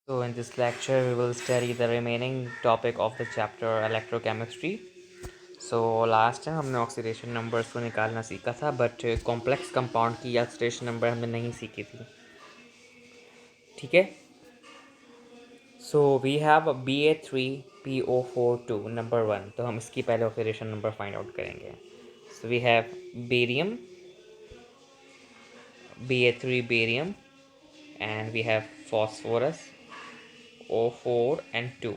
So in this lecture we will study the remaining topic of the chapter electrochemistry. So last time हमने oxidation numbers को निकालना सीखा था but complex compound की oxidation number हमने नहीं सीखी थी. ठीक है. So we have Ba3PO42 number 1. तो हम इसकी पहले ऑक्सीडेशन नंबर फाइंड आउट करेंगे. So we have barium, Ba3 barium, and we have phosphorus O4 and 2.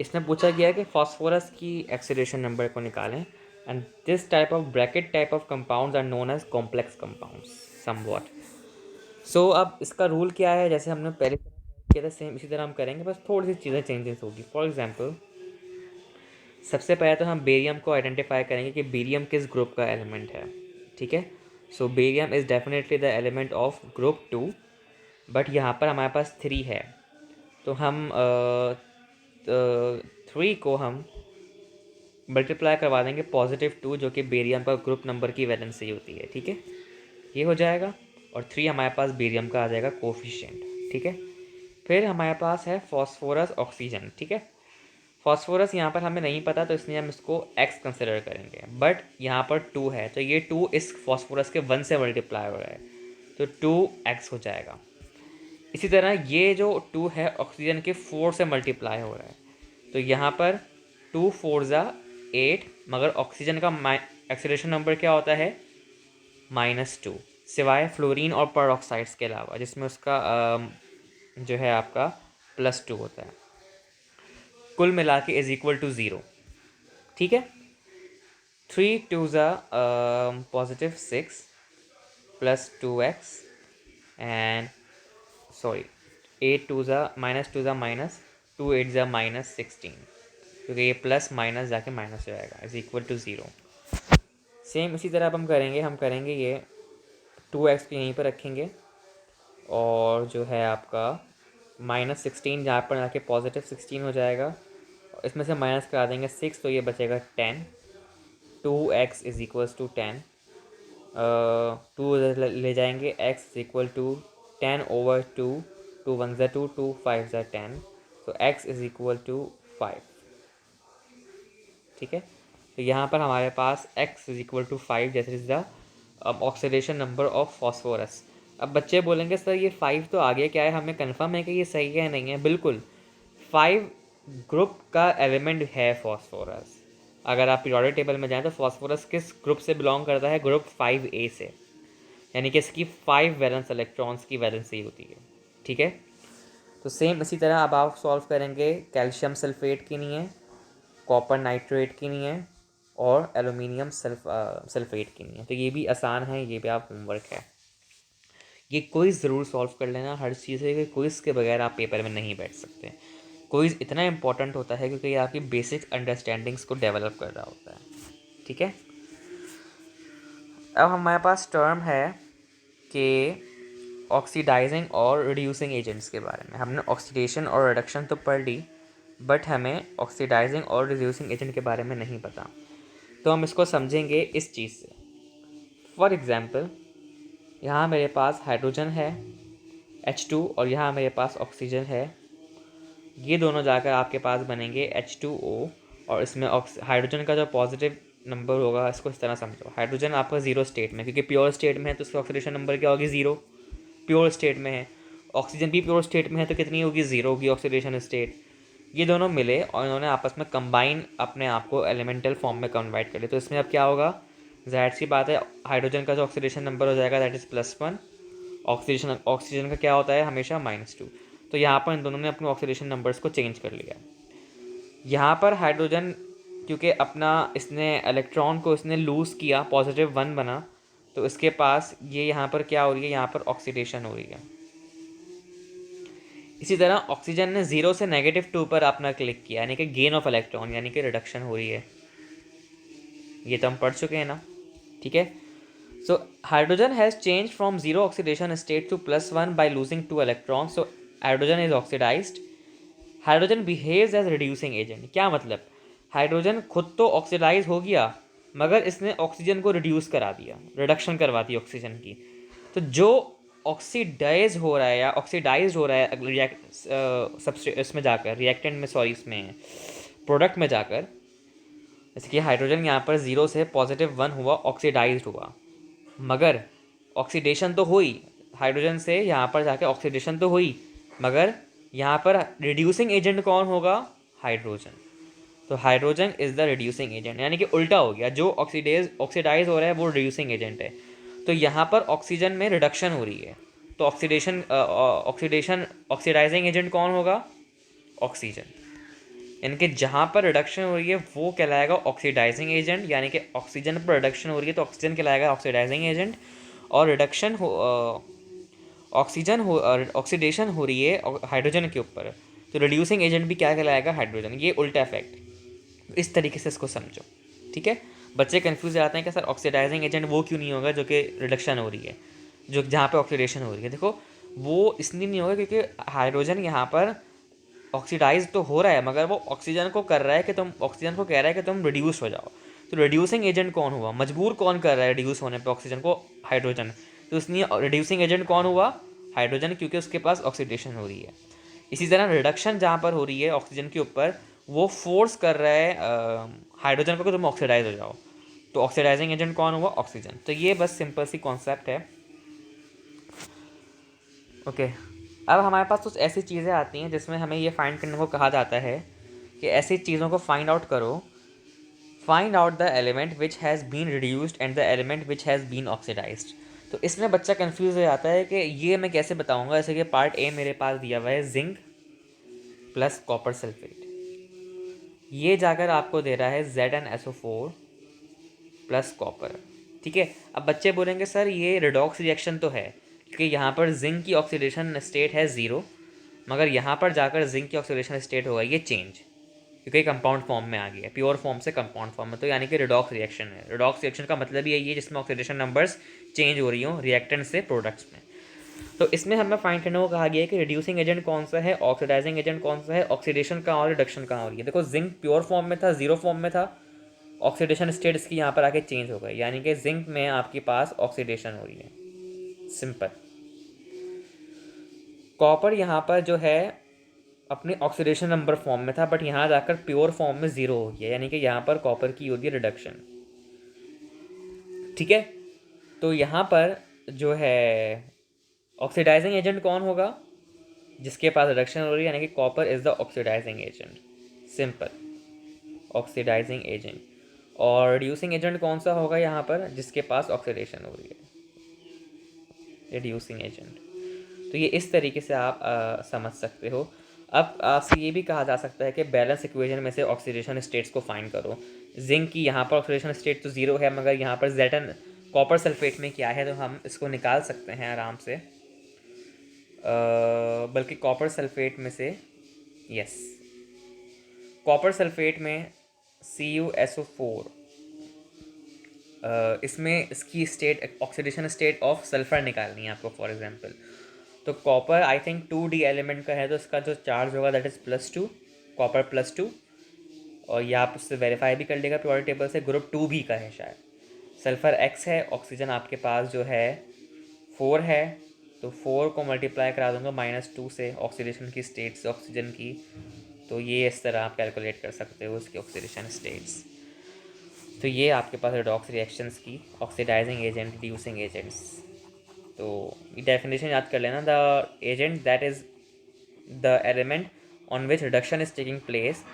इसमें पूछा गया है कि फास्फोरस की ऑक्सीडेशन नंबर को निकालें. And this type of bracket type of compounds are known as complex compounds somewhat. So अब इसका रूल क्या है, जैसे हमने पहले किया था सेम इसी तरह हम करेंगे, बस थोड़ी सी चीज़ें चेंजेस होगी. फॉर एग्जांपल सबसे पहले तो हम बेरियम को आइडेंटिफाई करेंगे कि बेरियम किस ग्रुप का एलिमेंट है. ठीक है. So barium is definitely the element of group 2, but यहाँ पर हमारे पास 3 है. तो हम 3 को हम मल्टीप्लाई करवा देंगे +2, जो कि बेरियम का ग्रुप नंबर की वैलेंसी होती है. ठीक है, ये हो जाएगा. और 3 हमारे पास बेरियम का आ जाएगा कोफिशिएंट. ठीक है. फिर हमारे पास है फॉस्फोरस ऑक्सीजन. ठीक है. फॉस्फोरस यहाँ पर हमें नहीं पता तो इसलिए हम इसको x कंसिडर करेंगे, बट यहाँ पर 2 है तो ये 2 इस फॉस्फोरस के 1 से मल्टीप्लाई हो रहा है तो 2x हो जाएगा. इसी तरह ये जो 2 है ऑक्सीजन के 4 से मल्टीप्लाई हो रहा है तो यहाँ पर 2 4 ज़ा 8, मगर ऑक्सीजन का ऑक्सीडेशन नंबर क्या होता है -2, सिवाय फ्लोरीन और पेरोक्साइड्स के अलावा, जिसमें उसका जो है आपका +2 होता है. कुल मिला के =0. ठीक है. 3 2 ज़ा +6 +2x एंड सॉरी 8 2 ज़ा -2 ज़ा -2 8 ज़ा -16, क्योंकि ये प्लस माइनस जाके माइनस हो जाएगा =0. सेम इसी तरह अब हम करेंगे ये 2x को यहीं पर रखेंगे और जो है आपका -16 जहाँ पर जाके +16 हो जाएगा. इसमें से माइनस करा देंगे 6 तो ये बचेगा 10. 2x = 10. 2 ले जाएंगे, x = 10/2. 2 1 ज़ा 2, 2 5 ज़ा 10, तो x = 5. ठीक है. तो यहाँ पर हमारे पास x = 5 जैसे is the oxidation number of phosphorus. अब बच्चे बोलेंगे सर ये 5 तो आगे क्या है, हमें कंफर्म है कि ये सही है नहीं है. बिल्कुल 5 ग्रुप का एलिमेंट है फॉस्फोरस. अगर आप पीरियोडिक टेबल में जाएं तो फॉस्फोरस किस ग्रुप से बिलोंग करता है, ग्रुप 5A से, यानी कि इसकी 5 वैलेंस इलेक्ट्रॉन्स की वैलेंसी होती है. ठीक है. तो सेम इसी तरह अब आप सॉल्व करेंगे कैल्शियम सल्फेट की नहीं है, कॉपर नाइट्रेट की नहीं है और एलुमिनियम सल्फेट की नहीं है. तो ये भी आसान है, ये भी आप होमवर्क है. ये क्विज़ ज़रूर सॉल्व कर लेना. हर चीज़ है कि क्विज़ के बगैर आप पेपर में नहीं बैठ सकते. क्विज़ इतना इंपॉर्टेंट होता है क्योंकि ये आपकी बेसिक अंडरस्टैंडिंग्स को डेवलप कर रहा होता है. ठीक है. अब हमारे पास टर्म है कि ऑक्सीडाइजिंग और रिड्यूसिंग एजेंट्स के बारे में. हमने ऑक्सीडेशन और रिडक्शन तो पढ़ ली, बट हमें ऑक्सीडाइजिंग और रिड्यूसिंग एजेंट के बारे में नहीं पता. तो हम इसको समझेंगे इस चीज़ से. फॉर एग्ज़ाम्पल यहाँ मेरे पास हाइड्रोजन है H2 और यहाँ मेरे पास ऑक्सीजन है. ये दोनों जाकर आपके पास बनेंगे H2O और इसमें हाइड्रोजन का जो पॉजिटिव नंबर होगा, इसको इस तरह समझो. हाइड्रोजन आपका 0 स्टेट में, क्योंकि प्योर स्टेट में है तो उसका ऑक्सीडेशन नंबर क्या होगी 0. प्योर स्टेट में है. ऑक्सीजन भी प्योर स्टेट में है तो कितनी होगी 0 होगी ऑक्सीडेशन स्टेट. ये दोनों मिले और इन्होंने आपस में कंबाइन अपने आप को एलिमेंटल फॉर्म में कन्वर्ट कर लिया. तो इसमें अब क्या होगा, जाहिर सी बात है हाइड्रोजन का जो ऑक्सीडेशन नंबर हो जाएगा दैट इज़ +1. ऑक्सीजन का क्या होता है हमेशा -2. तो यहाँ पर इन दोनों ने अपने ऑक्सीडेशन नंबर्स को चेंज कर लिया. यहाँ पर हाइड्रोजन क्योंकि अपना इसने इलेक्ट्रॉन को इसने लूज़ किया, +1 बना, तो इसके पास ये यहाँ पर क्या हो रही है, यहाँ पर ऑक्सीडेशन हो रही है. इसी तरह ऑक्सीजन ने 0 से -2 पर अपना क्लिक किया, यानी कि गेन ऑफ इलेक्ट्रॉन, यानी कि रिडक्शन हो रही है. ये तो हम पढ़ चुके हैं ना. ठीक है. So hydrogen has change from 0 oxidation state to +1 by losing 2 electron. So hydrogen is oxidised. Hydrogen behaves as reducing agent. क्या मतलब, हाइड्रोजन खुद तो ऑक्सीडाइज हो गया मगर इसने ऑक्सीजन को रिड्यूस करा दिया, रिडक्शन करवा दी ऑक्सीजन की. तो जो ऑक्सीडाइज हो रहा है या ऑक्सीडाइज हो रहा है इसमें जाकर रिएक्टेंट में, सॉरी इसमें प्रोडक्ट में जाकर, जैसे कि हाइड्रोजन यहाँ पर 0 से +1 हुआ, ऑक्सीडाइज हुआ, मगर ऑक्सीडेशन तो हुई, हाइड्रोजन से यहाँ पर जाके ऑक्सीडेशन तो हुई, मगर यहाँ पर रिड्यूसिंग एजेंट कौन होगा? हाइड्रोजन। तो hydrogen is the reducing agent, यानी कि उल्टा हो गया, जो ऑक्सीडाइज हो रहा है वो रिड्यूसिंग एजेंट है। तो यहाँ पर ऑक्सीजन में रिडक्शन हो रही है, तो ऑक्सीडाइजिंग एजेंट कौन होगा? ऑक्सीजन। यानी कि जहाँ पर रिडक्शन हो रही है वो कहलाएगा ऑक्सीडाइजिंग एजेंट, यानी कि ऑक्सीजन पर रिडक्शन हो रही है तो ऑक्सीजन कहलाएगा ऑक्सीडाइजिंग एजेंट, और रिडक्शन हो ऑक्सीडेशन हो रही है हाइड्रोजन के ऊपर, तो रिड्यूसिंग एजेंट भी क्या कहलाएगा? हाइड्रोजन। ये उल्टा इफेक्ट, इस तरीके से इसको समझो, ठीक है। बच्चे कंफ्यूज जाते हैं कि सर ऑक्सीडाइजिंग एजेंट वो क्यों नहीं होगा जो कि रिडक्शन हो रही है, जो जहाँ पे ऑक्सीडेशन हो रही है। देखो वो इसलिए नहीं होगा क्योंकि हाइड्रोजन यहाँ पर ऑक्सीडाइज तो हो रहा है, मगर वो ऑक्सीजन को कर रहा है कि तुम, ऑक्सीजन को कह रहा है कि तुम रिड्यूस हो जाओ। तो रिड्यूसिंग एजेंट कौन हुआ? मजबूर कौन कर रहा है रिड्यूस होने पे ऑक्सीजन को? हाइड्रोजन। तो इसलिए रिड्यूसिंग एजेंट कौन हुआ? हाइड्रोजन, क्योंकि उसके पास ऑक्सीडेशन हो रही है। इसी तरह रिडक्शन जहाँ पर हो रही है ऑक्सीजन के ऊपर, वो फोर्स कर रहा है हाइड्रोजन को कि तुम ऑक्सीडाइज हो जाओ, तो ऑक्सीडाइजिंग एजेंट कौन हुआ? ऑक्सीजन। तो ये बस सिंपल सी कॉन्सेप्ट है, ओके। अब हमारे पास कुछ ऐसी चीज़ें आती हैं जिसमें हमें ये फाइंड करने को कहा जाता है कि ऐसी चीज़ों को फाइंड आउट करो, find out the element which has been reduced and the element which has been oxidised. तो इसमें बच्चा कंफ्यूज हो जाता है कि ये मैं कैसे बताऊंगा। जैसे कि पार्ट ए मेरे पास दिया हुआ है जिंक प्लस कॉपर सल्फेट, ये जाकर आपको दे रहा है ZnSO4 प्लस कॉपर, ठीक है। अब बच्चे बोलेंगे सर ये रिडॉक्स रिएक्शन तो है, क्योंकि यहाँ पर जिंक की ऑक्सीडेशन स्टेट है 0, मगर यहाँ पर जाकर जिंक की ऑक्सीडेशन स्टेट होगा ये चेंज, क्योंकि कंपाउंड फॉर्म में आ गया, प्योर फॉर्म से कंपाउंड फॉर्म में, तो यानी कि रिडॉक्स रिएक्शन है। रिडॉक्स रिएक्शन का मतलब यही है जिसमें ऑक्सीडेशन नंबर्स चेंज हो रही हो रिएक्टेंट से प्रोडक्ट्स में। तो इसमें हमें फाइंड करने को कहा गया है कि रिड्यूसिंग एजेंट कौन सा है, ऑक्सीडाइजिंग एजेंट कौन सा है, ऑक्सीडेशन कहाँ और रिडक्शन कहाँ हो रही है। देखो जिंक प्योर फॉर्म में था, 0 फॉर्म में था, ऑक्सीडेशन स्टेट इसकी यहाँ पर आके चेंज हो गई, यानी कि जिंक में आपके पास ऑक्सीडेशन हो रही है, सिंपल। कॉपर यहाँ पर जो है अपने ऑक्सीडेशन नंबर फॉर्म में था, बट यहाँ जाकर प्योर फॉर्म में 0 हो गया, यानी कि यहाँ पर कॉपर की होगी रिडक्शन, ठीक है। तो यहाँ पर जो है ऑक्सीडाइजिंग एजेंट कौन होगा? जिसके पास रिडक्शन हो रही है, यानी कि copper is the oxidising agent, simple, oxidising agent. और रिड्यूसिंग एजेंट कौन सा होगा यहाँ पर? जिसके पास ऑक्सीडेशन हो रही है, रिड्यूसिंग एजेंट। तो ये इस तरीके से आप समझ सकते हो। अब आपसे ये भी कहा जा सकता है कि बैलेंस इक्वेशन में से ऑक्सीडेशन स्टेट्स को फाइंड करो। जिंक की यहाँ पर ऑक्सीडेशन स्टेट तो 0 है, मगर यहाँ पर Zn कॉपर सल्फेट में क्या है, तो हम इसको निकाल सकते हैं आराम से। बल्कि कॉपर सल्फेट में से, यस, कॉपर सल्फेट में CuSO4, इसमें इसकी state, oxidation state of sulphur निकालनी है आपको फॉर एग्जांपल। तो copper I think 2D element का है, तो इसका जो चार्ज होगा दैट इज़ +2, कॉपर +2, और ये आप उससे वेरीफाई भी कर लेगा प्योरिटी टेबल से, ग्रुप 2B का है शायद। सल्फ़र X है, ऑक्सीजन आपके पास जो है 4 है, तो 4 को मल्टीप्लाई करा दूंगा -2 से, ऑक्सीडेशन की स्टेट से ऑक्सीजन की, तो ये इस तरह आप कैलकुलेट कर सकते हो उसकी ऑक्सीडेशन स्टेट्स। तो ये आपके पास रिडॉक्स रिएक्शंस की ऑक्सीडाइजिंग एजेंट, रिड्यूसिंग एजेंट्स। तो ये डेफिनेशन याद कर लेना, the agent that is the element on which reduction is taking place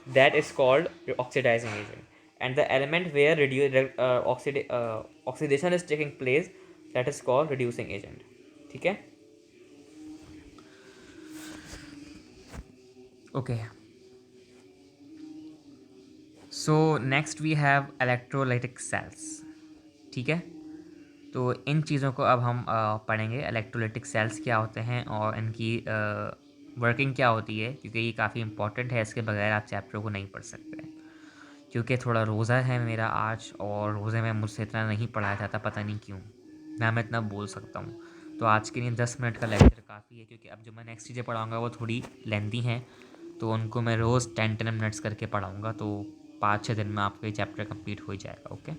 that is called oxidising agent, and the element where oxidation is taking place that is called reducing agent, ठीक है, okay. So next we have electrolytic cells, ठीक है। तो इन चीज़ों को अब हम पढ़ेंगे, इलेक्ट्रोलाइटिक सेल्स क्या होते हैं और इनकी वर्किंग क्या होती है, क्योंकि ये काफ़ी इंपॉर्टेंट है, इसके बगैर आप चैप्टर को नहीं पढ़ सकते। क्योंकि थोड़ा रोज़ा है मेरा आज, और रोज़े में मुझसे इतना नहीं पढ़ाया जाता, पता नहीं क्यों, ना मैं इतना बोल सकता हूँ। तो आज के लिए 10 मिनट का लेक्चर काफ़ी है, क्योंकि अब जो मैं नेक्स्ट चीज़ें पढ़ाऊँगा वो थोड़ी लेंथी हैं, तो उनको मैं रोज़ 10-10 मिनट्स करके पढ़ाऊँगा, तो 5-6 दिन में आपका ये चैप्टर कंप्लीट हो ही जाएगा, ओके।